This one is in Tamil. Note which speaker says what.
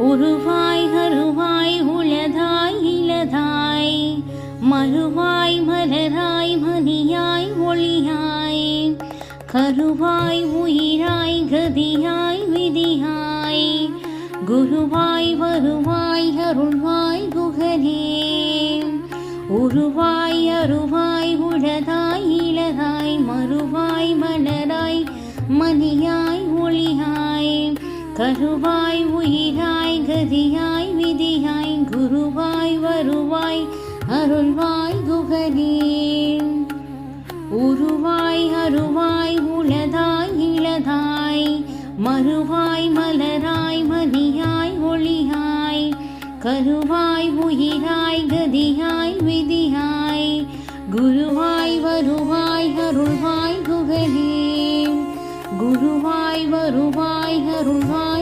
Speaker 1: உருவாய் கருவாய் உளதாய் இலதாய் மறுவாய் மலராய் மணியாய் ஒளியாய் கருவாய் உயிராய் கதியாய் விதியாய் குருவாய் வருவாய் அருள்வாய் குகனே உருவாய் அருவாய் உளதாய் இலதாய் மறுவாய் மலராய் மணியாய் ஒளியாய் கருவாய் உயிராய் கதியாய் விதியாய் குருவாய் வருவாய் அருள்வாய் குகனே உருவாய் அருவாய் உளதாய் இலதாய் மறுவாய் மலராய் மணியாய் ஒளியாய் கருவாய் உயிராய் கதியாய் விதியாய் குருவாய் வருவாய் அருள்வாய் குகனே குருவாய் வருவாய் அருள்வாய்